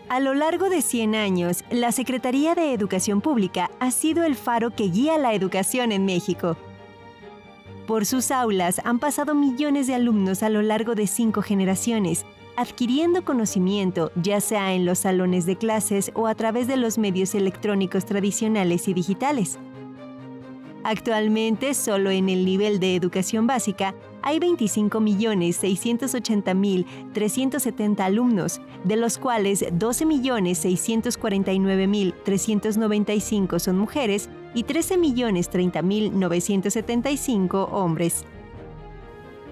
A lo largo de 100 años, la Secretaría de Educación Pública ha sido el faro que guía la educación en México. Por sus aulas han pasado millones de alumnos a lo largo de 5 generaciones, adquiriendo conocimiento ya sea en los salones de clases o a través de los medios electrónicos tradicionales y digitales. Actualmente, solo en el nivel de educación básica, hay 25.680.370 alumnos, de los cuales 12.649.395 son mujeres y 13.030.975 hombres.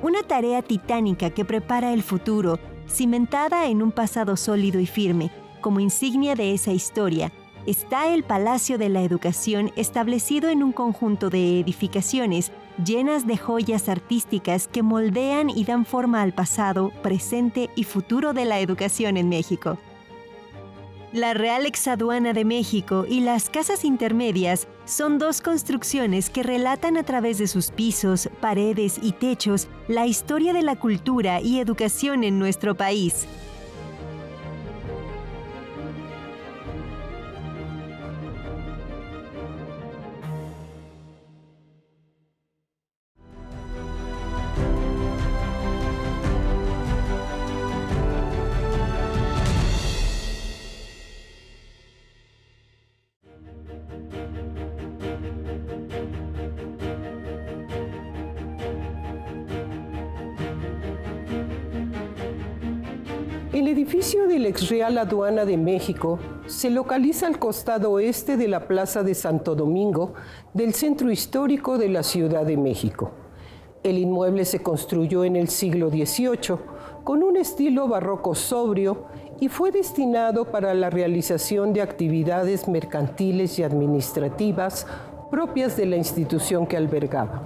Una tarea titánica que prepara el futuro, cimentada en un pasado sólido y firme, como insignia de esa historia, está el Palacio de la Educación, establecido en un conjunto de edificaciones llenas de joyas artísticas que moldean y dan forma al pasado, presente y futuro de la educación en México. La Real Exaduana de México y las Casas Intermedias son 2 construcciones que relatan a través de sus pisos, paredes y techos la historia de la cultura y educación en nuestro país. El edificio de la Ex Real Aduana de México se localiza al costado oeste de la Plaza de Santo Domingo del centro histórico de la Ciudad de México. El inmueble se construyó en el siglo XVIII con un estilo barroco sobrio y fue destinado para la realización de actividades mercantiles y administrativas propias de la institución que albergaba.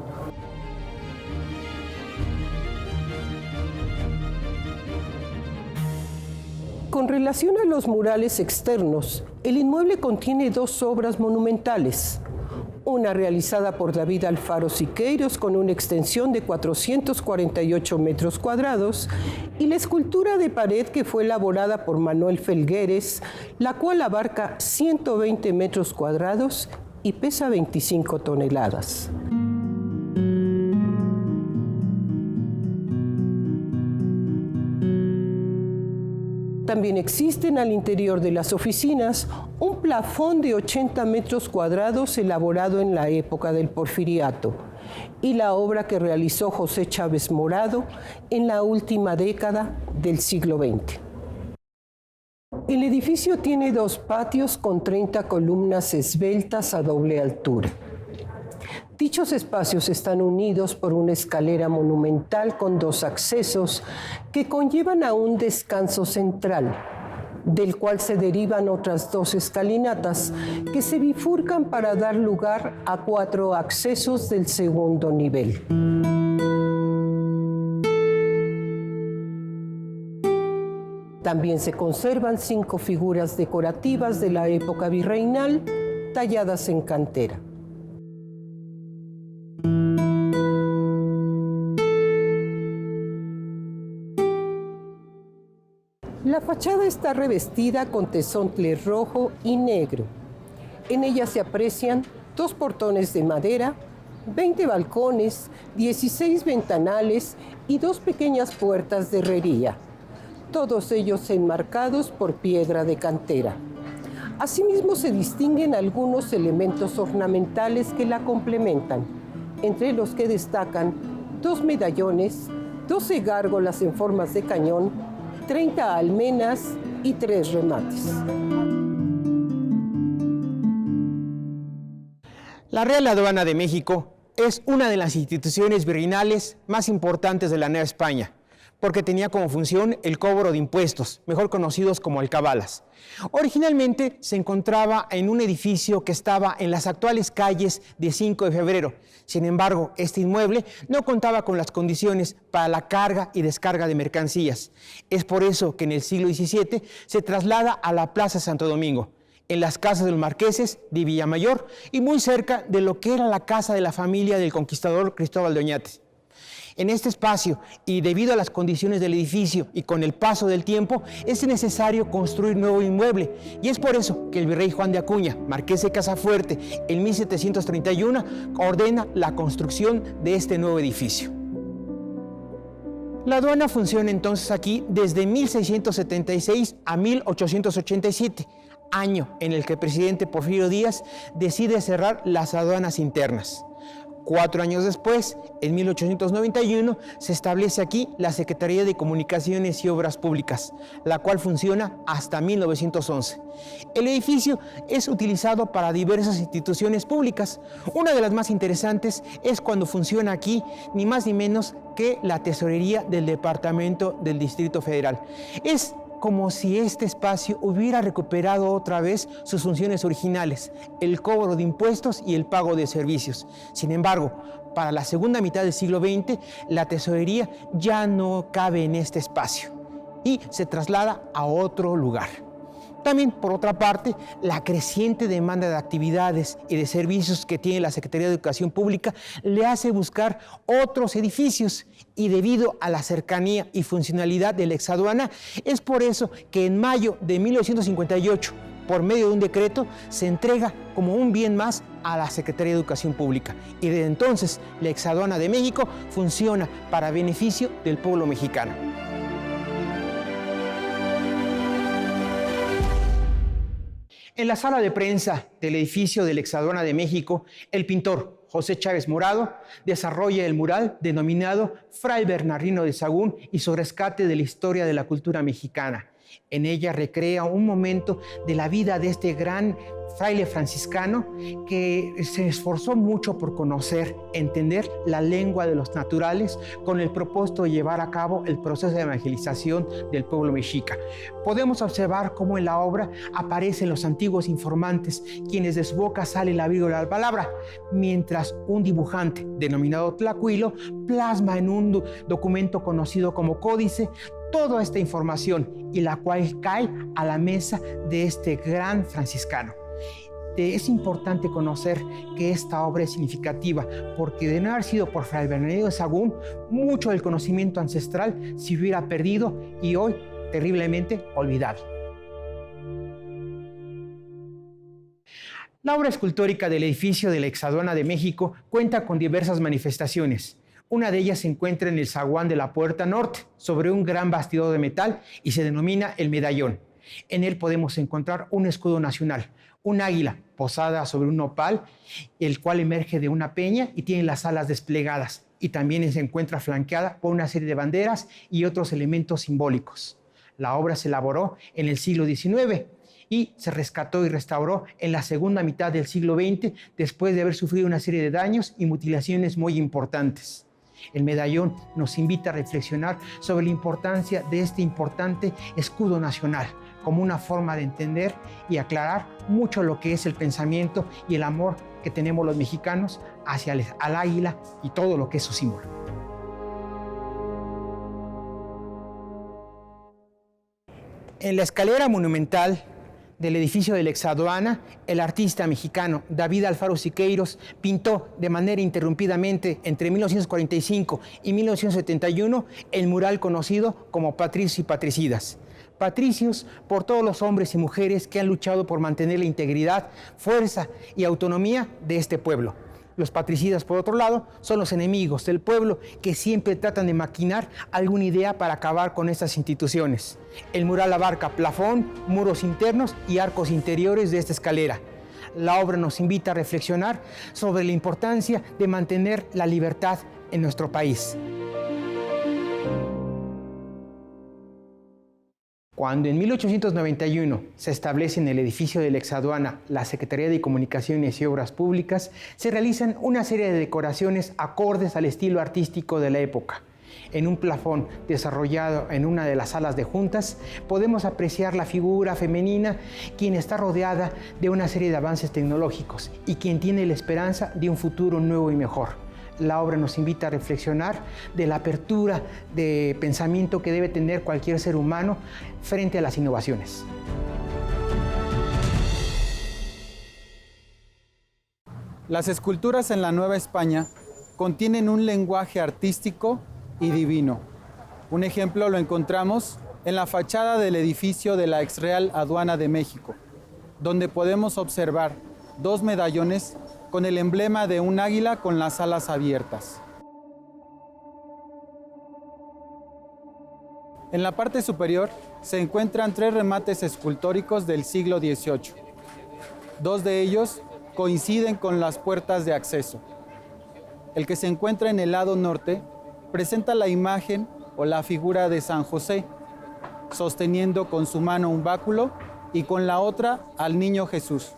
Con relación a los murales externos, el inmueble contiene 2 obras monumentales. Una realizada por David Alfaro Siqueiros con una extensión de 448 metros cuadrados y la escultura de pared que fue elaborada por Manuel Felgueres, la cual abarca 120 metros cuadrados y pesa 25 toneladas. También existen al interior de las oficinas un plafón de 80 metros cuadrados elaborado en la época del Porfiriato y la obra que realizó José Chávez Morado en la última década del siglo XX. El edificio tiene 2 patios con 30 columnas esbeltas a doble altura. Dichos espacios están unidos por una escalera monumental con 2 accesos que conllevan a un descanso central, del cual se derivan otras 2 escalinatas que se bifurcan para dar lugar a 4 accesos del segundo nivel. También se conservan 5 figuras decorativas de la época virreinal talladas en cantera. La fachada está revestida con tezontle rojo y negro. En ella se aprecian 2 portones de madera, 20 balcones, 16 ventanales y 2 pequeñas puertas de herrería, todos ellos enmarcados por piedra de cantera. Asimismo se distinguen algunos elementos ornamentales que la complementan, entre los que destacan 2 medallones, 12 gárgolas en formas de cañón, 30 almenas y 3 remates. La Real Aduana de México es una de las instituciones virreinales más importantes de la Nueva España, porque tenía como función el cobro de impuestos, mejor conocidos como alcabalas. Originalmente se encontraba en un edificio que estaba en las actuales calles de 5 de febrero. Sin embargo, este inmueble no contaba con las condiciones para la carga y descarga de mercancías. Es por eso que en el siglo XVII se traslada a la Plaza Santo Domingo, en las casas de los marqueses de Villamayor y muy cerca de lo que era la casa de la familia del conquistador Cristóbal de Oñate. En este espacio, y debido a las condiciones del edificio y con el paso del tiempo, es necesario construir nuevo inmueble. Y es por eso que el virrey Juan de Acuña, marqués de Casafuerte, en 1731, ordena la construcción de este nuevo edificio. La aduana funciona entonces aquí desde 1676 a 1887, año en el que el presidente Porfirio Díaz decide cerrar las aduanas internas. 4 años después, en 1891, se establece aquí la Secretaría de Comunicaciones y Obras Públicas, la cual funciona hasta 1911. El edificio es utilizado para diversas instituciones públicas. Una de las más interesantes es cuando funciona aquí ni más ni menos que la Tesorería del Departamento del Distrito Federal. Es como si este espacio hubiera recuperado otra vez sus funciones originales, el cobro de impuestos y el pago de servicios. Sin embargo, para la segunda mitad del siglo XX, la tesorería ya no cabe en este espacio y se traslada a otro lugar. También, por otra parte, la creciente demanda de actividades y de servicios que tiene la Secretaría de Educación Pública le hace buscar otros edificios, y debido a la cercanía y funcionalidad de la exaduana, es por eso que en mayo de 1958, por medio de un decreto, se entrega como un bien más a la Secretaría de Educación Pública. Y desde entonces, la exaduana de México funciona para beneficio del pueblo mexicano. En la sala de prensa del edificio de la Exaduana de México, el pintor José Chávez Morado desarrolla el mural denominado Fray Bernardino de Sahagún y su rescate de la historia de la cultura mexicana. En ella recrea un momento de la vida de este gran fraile franciscano que se esforzó mucho por conocer, entender la lengua de los naturales con el propósito de llevar a cabo el proceso de evangelización del pueblo mexica. Podemos observar cómo en la obra aparecen los antiguos informantes, quienes de su boca sale la víbora palabra, mientras un dibujante denominado Tlacuilo plasma en un documento conocido como códice toda esta información, y la cual cae a la mesa de este gran franciscano. Es importante conocer que esta obra es significativa, porque de no haber sido por Fray Bernardino de Sahagún, mucho del conocimiento ancestral se hubiera perdido y hoy terriblemente olvidado. La obra escultórica del edificio de la Exaduana de México cuenta con diversas manifestaciones. Una de ellas se encuentra en el zaguán de la puerta norte, sobre un gran bastidor de metal, y se denomina el medallón. En él podemos encontrar un escudo nacional, un águila posada sobre un nopal, el cual emerge de una peña y tiene las alas desplegadas, y también se encuentra flanqueada por una serie de banderas y otros elementos simbólicos. La obra se elaboró en el siglo XIX y se rescató y restauró en la segunda mitad del siglo XX, después de haber sufrido una serie de daños y mutilaciones muy importantes. El medallón nos invita a reflexionar sobre la importancia de este importante escudo nacional, como una forma de entender y aclarar mucho lo que es el pensamiento y el amor que tenemos los mexicanos hacia al águila y todo lo que es su símbolo. En la escalera monumental del edificio de la Exaduana, el artista mexicano David Alfaro Siqueiros pintó de manera interrumpidamente entre 1945 y 1971 el mural conocido como Patricios y Patricidas. Patricios por todos los hombres y mujeres que han luchado por mantener la integridad, fuerza y autonomía de este pueblo. Los patricidas, por otro lado, son los enemigos del pueblo que siempre tratan de maquinar alguna idea para acabar con estas instituciones. El mural abarca plafón, muros internos y arcos interiores de esta escalera. La obra nos invita a reflexionar sobre la importancia de mantener la libertad en nuestro país. Cuando en 1891 se establece en el edificio de la Exaduana la Secretaría de Comunicaciones y Obras Públicas, se realizan una serie de decoraciones acordes al estilo artístico de la época. En un plafón desarrollado en una de las salas de juntas, podemos apreciar la figura femenina, quien está rodeada de una serie de avances tecnológicos y quien tiene la esperanza de un futuro nuevo y mejor. La obra nos invita a reflexionar de la apertura de pensamiento que debe tener cualquier ser humano frente a las innovaciones. Las esculturas en la Nueva España contienen un lenguaje artístico y divino. Un ejemplo lo encontramos en la fachada del edificio de la Ex Real Aduana de México, donde podemos observar 2 medallones con el emblema de un águila con las alas abiertas. En la parte superior se encuentran 3 remates escultóricos del siglo XVIII. 2 de ellos coinciden con las puertas de acceso. El que se encuentra en el lado norte presenta la imagen o la figura de San José, sosteniendo con su mano un báculo y con la otra al niño Jesús,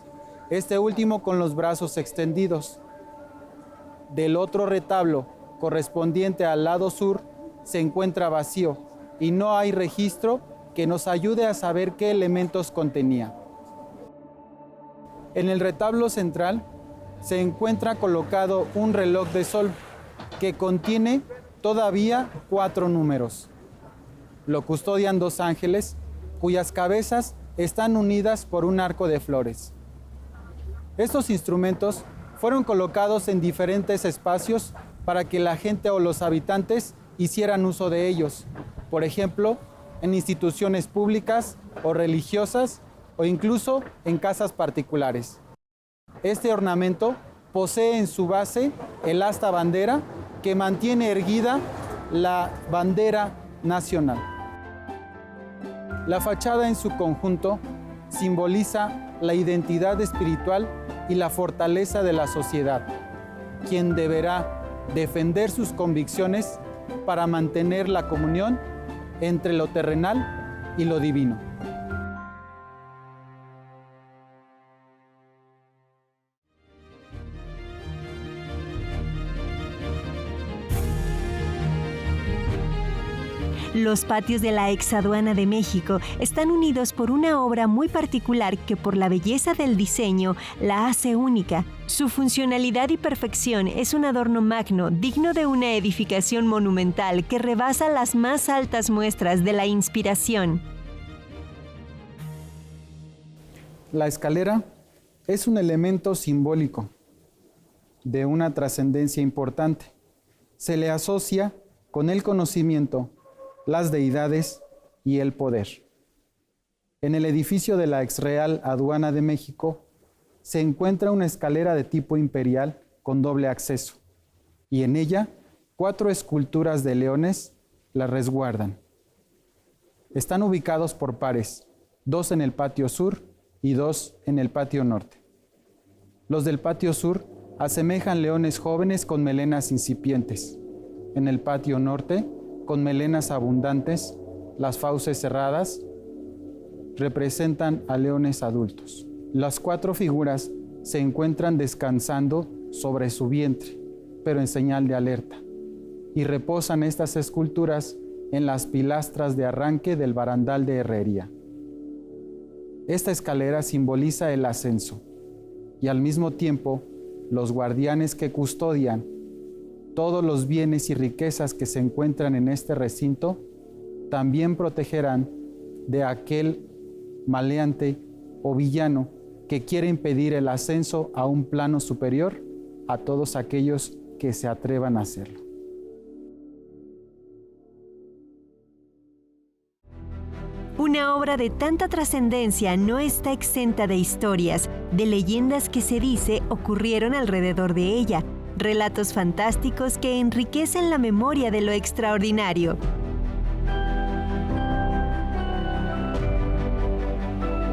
este último con los brazos extendidos. Del otro retablo, correspondiente al lado sur, se encuentra vacío y no hay registro que nos ayude a saber qué elementos contenía. En el retablo central se encuentra colocado un reloj de sol que contiene todavía 4 números. Lo custodian 2 ángeles, cuyas cabezas están unidas por un arco de flores. Estos instrumentos fueron colocados en diferentes espacios para que la gente o los habitantes hicieran uso de ellos, por ejemplo, en instituciones públicas o religiosas o incluso en casas particulares. Este ornamento posee en su base el asta bandera que mantiene erguida la bandera nacional. La fachada en su conjunto simboliza la identidad espiritual y la fortaleza de la sociedad, quien deberá defender sus convicciones para mantener la comunión entre lo terrenal y lo divino. Los patios de la Ex Aduana de México están unidos por una obra muy particular que por la belleza del diseño la hace única. Su funcionalidad y perfección es un adorno magno digno de una edificación monumental que rebasa las más altas muestras de la inspiración. La escalera es un elemento simbólico de una trascendencia importante. Se le asocia con el conocimiento, las deidades y el poder. En el edificio de la Ex Real Aduana de México se encuentra una escalera de tipo imperial con doble acceso y en ella 4 esculturas de leones la resguardan. Están ubicados por pares, 2 en el patio sur y 2 en el patio norte. Los del patio sur asemejan leones jóvenes con melenas incipientes. En el patio norte, con melenas abundantes, las fauces cerradas, representan a leones adultos. Las 4 figuras se encuentran descansando sobre su vientre, pero en señal de alerta, y reposan estas esculturas en las pilastras de arranque del barandal de herrería. Esta escalera simboliza el ascenso, y al mismo tiempo, los guardianes que custodian todos los bienes y riquezas que se encuentran en este recinto también protegerán de aquel maleante o villano que quiere impedir el ascenso a un plano superior a todos aquellos que se atrevan a hacerlo. Una obra de tanta trascendencia no está exenta de historias, de leyendas que se dice ocurrieron alrededor de ella, relatos fantásticos que enriquecen la memoria de lo extraordinario.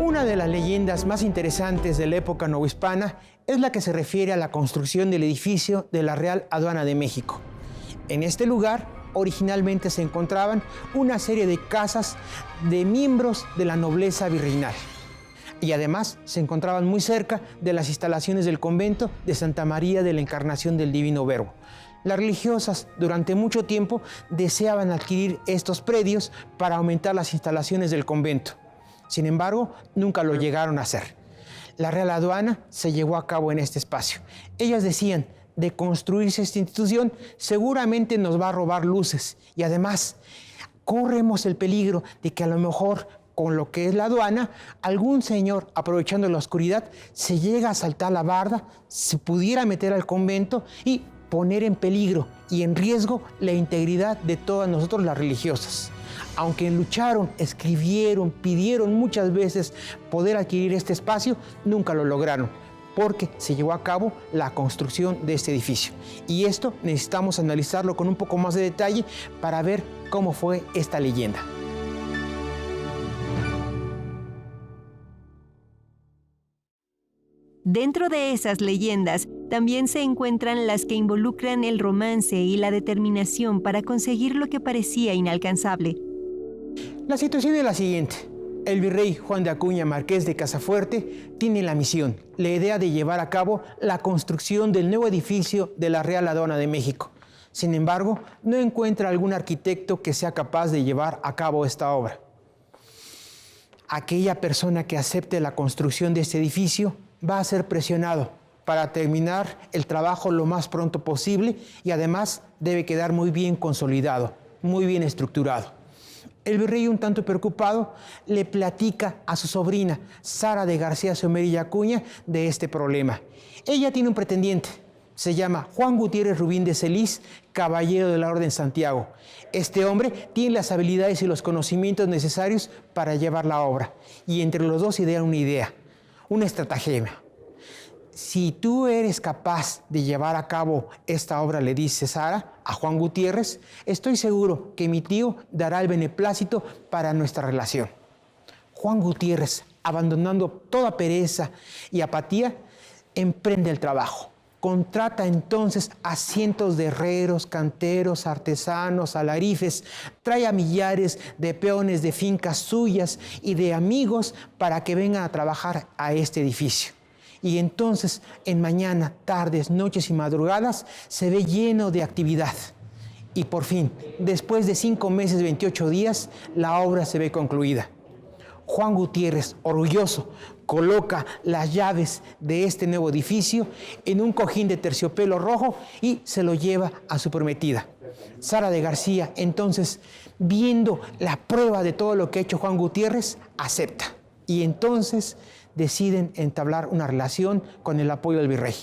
Una de las leyendas más interesantes de la época novohispana es la que se refiere a la construcción del edificio de la Real Aduana de México. En este lugar originalmente se encontraban una serie de casas de miembros de la nobleza virreinal. Y además se encontraban muy cerca de las instalaciones del convento de Santa María de la Encarnación del Divino Verbo. Las religiosas durante mucho tiempo deseaban adquirir estos predios para aumentar las instalaciones del convento. Sin embargo, nunca lo llegaron a hacer. La Real Aduana se llevó a cabo en este espacio. Ellas decían, de construirse esta institución, seguramente nos va a robar luces. Y además, corremos el peligro de que a lo mejor con lo que es la aduana, algún señor, aprovechando la oscuridad, se llega a saltar la barda, se pudiera meter al convento y poner en peligro y en riesgo la integridad de todas nosotros las religiosas. Aunque lucharon, escribieron, pidieron muchas veces poder adquirir este espacio, nunca lo lograron, porque se llevó a cabo la construcción de este edificio. Y esto necesitamos analizarlo con un poco más de detalle para ver cómo fue esta leyenda. Dentro de esas leyendas también se encuentran las que involucran el romance y la determinación para conseguir lo que parecía inalcanzable. La situación es la siguiente. El virrey Juan de Acuña Marqués de Casafuerte tiene la misión, la idea de llevar a cabo la construcción del nuevo edificio de la Real Aduana de México. Sin embargo, no encuentra algún arquitecto que sea capaz de llevar a cabo esta obra. Aquella persona que acepte la construcción de este edificio va a ser presionado para terminar el trabajo lo más pronto posible y además debe quedar muy bien consolidado, muy bien estructurado. El virrey, un tanto preocupado, le platica a su sobrina, Sara de García Someri y Acuña, de este problema. Ella tiene un pretendiente, se llama Juan Gutiérrez Rubín de Celis, caballero de la Orden Santiago. Este hombre tiene las habilidades y los conocimientos necesarios para llevar la obra, y entre los dos idean una idea, una estratagema. Si tú eres capaz de llevar a cabo esta obra, le dice Sara a Juan Gutiérrez, estoy seguro que mi tío dará el beneplácito para nuestra relación. Juan Gutiérrez, abandonando toda pereza y apatía, emprende el trabajo. Contrata entonces a cientos de herreros, canteros, artesanos, alarifes, trae a millares de peones de fincas suyas y de amigos para que vengan a trabajar a este edificio. Y entonces, en mañana, tardes, noches y madrugadas, se ve lleno de actividad. Y por fin, después de 5 meses, 28 días, la obra se ve concluida. Juan Gutiérrez, orgulloso, coloca las llaves de este nuevo edificio en un cojín de terciopelo rojo y se lo lleva a su prometida. Sara de García, entonces, viendo la prueba de todo lo que ha hecho Juan Gutiérrez, acepta. Y entonces deciden entablar una relación con el apoyo del virrey.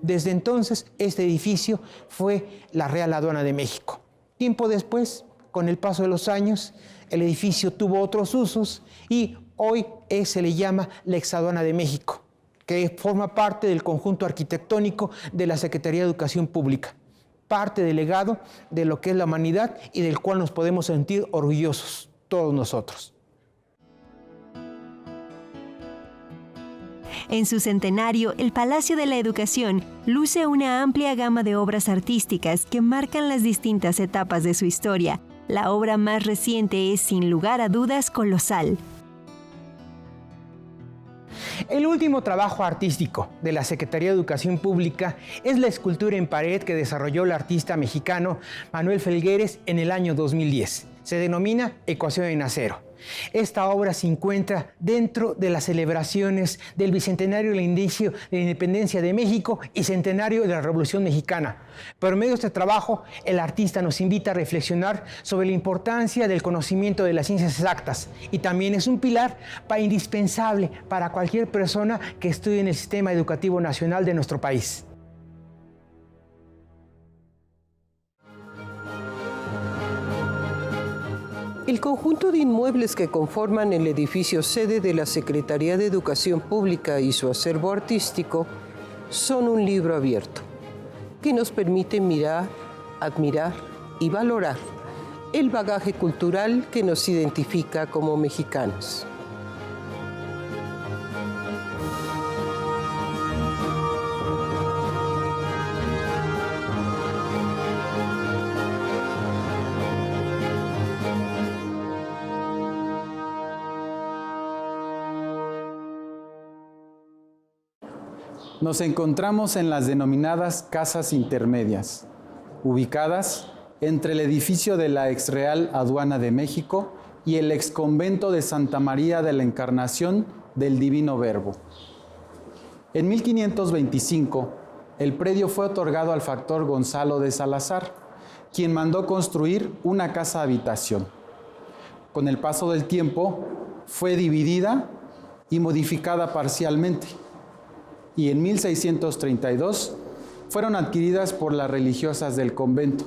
Desde entonces, este edificio fue la Real Aduana de México. Tiempo después, con el paso de los años, el edificio tuvo otros usos y hoy se le llama la Exaduana de México, que forma parte del conjunto arquitectónico de la Secretaría de Educación Pública, parte del legado de lo que es la humanidad y del cual nos podemos sentir orgullosos, todos nosotros. En su centenario, el Palacio de la Educación luce una amplia gama de obras artísticas que marcan las distintas etapas de su historia. La obra más reciente es, sin lugar a dudas, colosal. El último trabajo artístico de la Secretaría de Educación Pública es la escultura en pared que desarrolló el artista mexicano Manuel Felgueres en el año 2010. Se denomina Ecuación en Acero. Esta obra se encuentra dentro de las celebraciones del bicentenario del inicio de la independencia de México y centenario de la Revolución Mexicana. Por medio de este trabajo, el artista nos invita a reflexionar sobre la importancia del conocimiento de las ciencias exactas y también es un pilar indispensable para cualquier persona que estudie en el sistema educativo nacional de nuestro país. El conjunto de inmuebles que conforman el edificio sede de la Secretaría de Educación Pública y su acervo artístico son un libro abierto que nos permite mirar, admirar y valorar el bagaje cultural que nos identifica como mexicanos. Nos encontramos en las denominadas casas intermedias, ubicadas entre el edificio de la ex Real Aduana de México y el ex convento de Santa María de la Encarnación del Divino Verbo. En 1525, el predio fue otorgado al factor Gonzalo de Salazar, quien mandó construir una casa habitación. Con el paso del tiempo, fue dividida y modificada parcialmente. Y en 1632 fueron adquiridas por las religiosas del convento,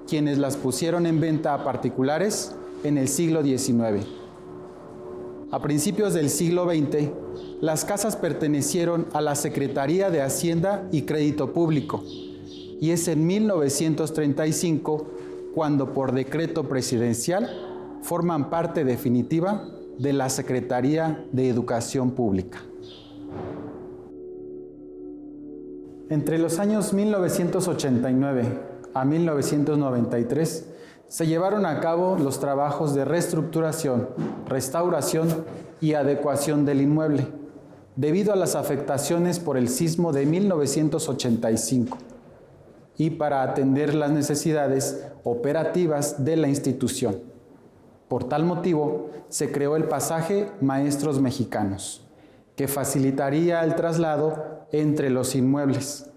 quienes las pusieron en venta a particulares en el siglo XIX. A principios del siglo XX, las casas pertenecieron a la Secretaría de Hacienda y Crédito Público, y es en 1935 cuando por decreto presidencial forman parte definitiva de la Secretaría de Educación Pública. Entre los años 1989 a 1993 se llevaron a cabo los trabajos de reestructuración, restauración y adecuación del inmueble, debido a las afectaciones por el sismo de 1985 y para atender las necesidades operativas de la institución. Por tal motivo, se creó el pasaje Maestros Mexicanos, que facilitaría el traslado entre los inmuebles.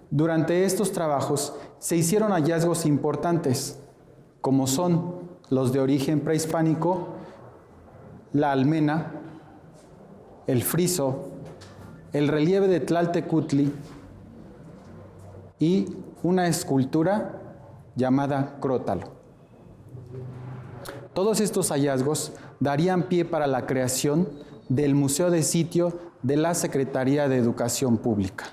Durante estos trabajos se hicieron hallazgos importantes, como son los de origen prehispánico, la almena, el friso, el relieve de Tlaltecutli y una escultura llamada Crótalo. Todos estos hallazgos darían pie para la creación del Museo de Sitio de la Secretaría de Educación Pública.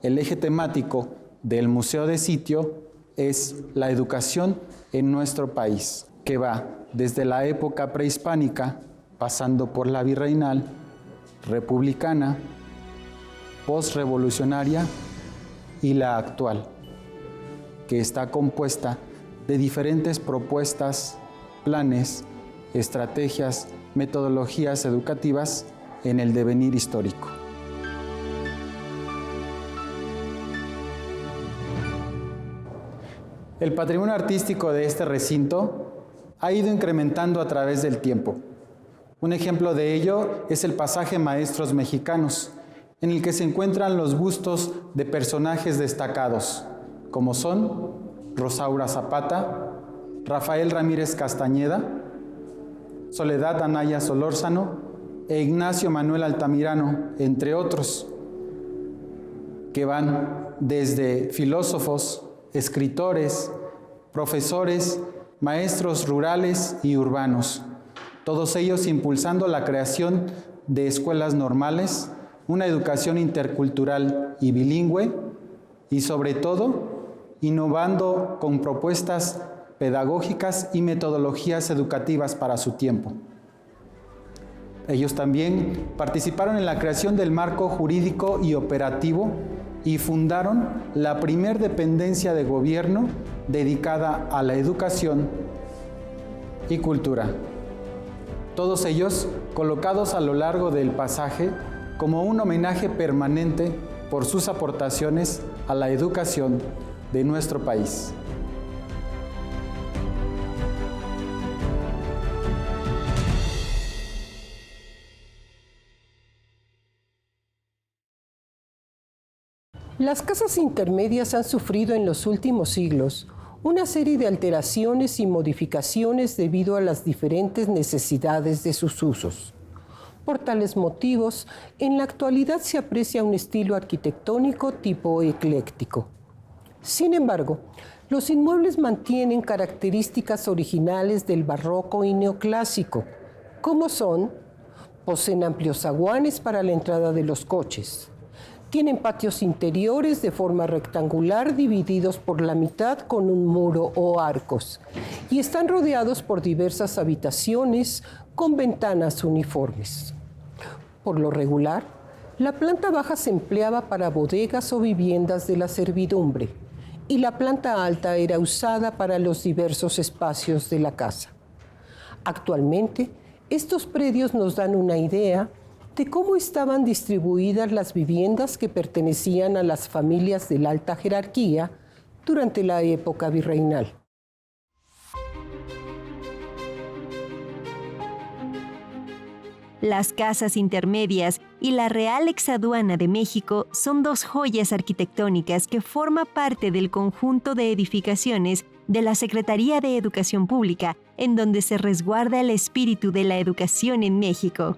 El eje temático del Museo de Sitio es la educación en nuestro país, que va desde la época prehispánica, pasando por la virreinal, republicana, postrevolucionaria y la actual, que está compuesta de diferentes propuestas, planes, estrategias, metodologías educativas en el devenir histórico. El patrimonio artístico de este recinto ha ido incrementando a través del tiempo. Un ejemplo de ello es el pasaje Maestros Mexicanos, en el que se encuentran los bustos de personajes destacados, como son Rosaura Zapata, Rafael Ramírez Castañeda, Soledad Anaya Solórzano e Ignacio Manuel Altamirano, entre otros, que van desde filósofos, escritores, profesores, maestros rurales y urbanos, todos ellos impulsando la creación de escuelas normales, una educación intercultural y bilingüe y sobre todo innovando con propuestas pedagógicas y metodologías educativas para su tiempo. Ellos también participaron en la creación del marco jurídico y operativo y fundaron la primer dependencia de gobierno dedicada a la educación y cultura. Todos ellos colocados a lo largo del pasaje como un homenaje permanente por sus aportaciones a la educación de nuestro país. Las casas intermedias han sufrido en los últimos siglos una serie de alteraciones y modificaciones debido a las diferentes necesidades de sus usos. Por tales motivos, en la actualidad se aprecia un estilo arquitectónico tipo ecléctico. Sin embargo, los inmuebles mantienen características originales del barroco y neoclásico, como son: poseen amplios zaguanes para la entrada de los coches. Tienen patios interiores de forma rectangular divididos por la mitad con un muro o arcos y están rodeados por diversas habitaciones con ventanas uniformes. Por lo regular, la planta baja se empleaba para bodegas o viviendas de la servidumbre y la planta alta era usada para los diversos espacios de la casa. Actualmente, estos predios nos dan una idea de cómo estaban distribuidas las viviendas que pertenecían a las familias de la alta jerarquía durante la época virreinal. Las casas intermedias y la Real Exaduana de México son dos joyas arquitectónicas que forman parte del conjunto de edificaciones de la Secretaría de Educación Pública, en donde se resguarda el espíritu de la educación en México.